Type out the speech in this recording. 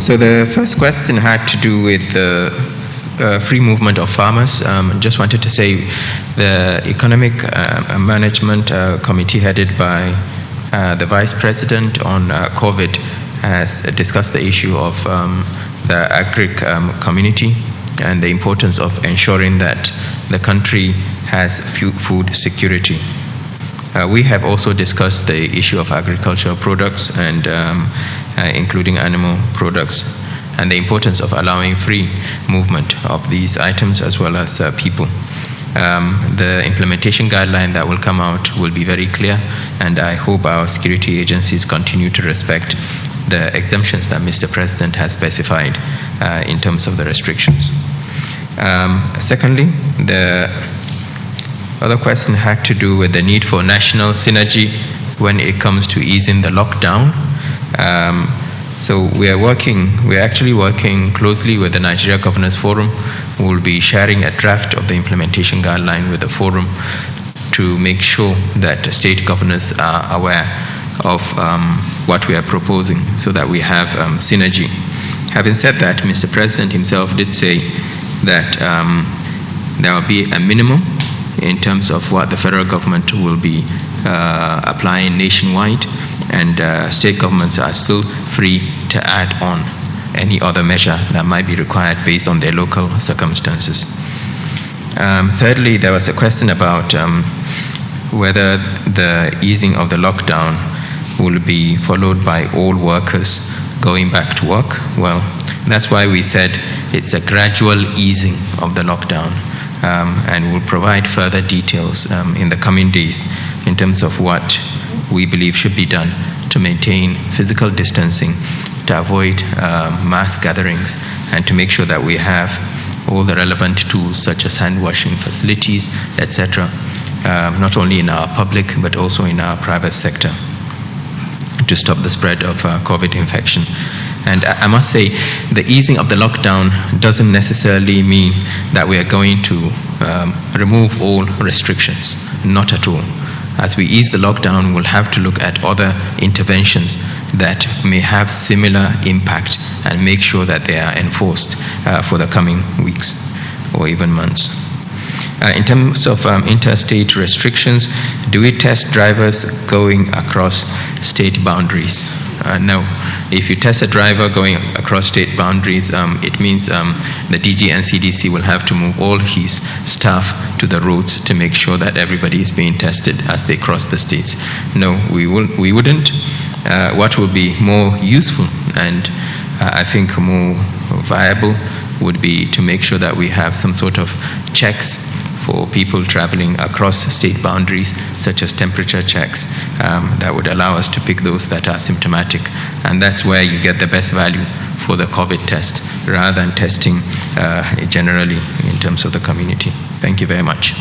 So the first question had to do with the free movement of farmers. Just wanted to say the Economic Management Committee headed by the Vice President on COVID has discussed the issue of the agric community and the importance of ensuring that the country has food security. We have also discussed the issue of agricultural products and including animal products, and the importance of allowing free movement of these items as well as people. The implementation guideline that will come out will be very clear, and I hope our security agencies continue to respect the exemptions that Mr. President has specified in terms of the restrictions. Secondly, the other question had to do with the need for national synergy when it comes to easing the lockdown. So we're actually working closely with the Nigeria Governors Forum. We'll be sharing a draft of the implementation guideline with the forum to make sure that state governors are aware of what we are proposing so that we have synergy. Having said that, Mr. President himself did say that there will be a minimum in terms of what the federal government will be applying nationwide, and state governments are still free to add on any other measure that might be required based on their local circumstances. Thirdly, there was a question about whether the easing of the lockdown will be followed by all workers going back to work. Well, that's why we said it's a gradual easing of the lockdown. And we'll provide further details in the coming days in terms of what we believe should be done to maintain physical distancing, to avoid mass gatherings, and to make sure that we have all the relevant tools such as hand washing facilities, etc., not only in our public but also in our private sector, to stop the spread of COVID infection. And I must say, the easing of the lockdown doesn't necessarily mean that we are going to remove all restrictions. Not at all. As we ease the lockdown, we'll have to look at other interventions that may have similar impact and make sure that they are enforced for the coming weeks or even months. In terms of interstate restrictions, do we test drivers going across state boundaries? No. If you test a driver going across state boundaries, it means the DG and CDC will have to move all his staff to the roads to make sure that everybody is being tested as they cross the states. No, we wouldn't. What would be more useful and I think more viable would be to make sure that we have some sort of checks for people traveling across state boundaries, such as temperature checks, that would allow us to pick those that are symptomatic. And that's where you get the best value for the COVID test, rather than testing generally in terms of the community. Thank you very much.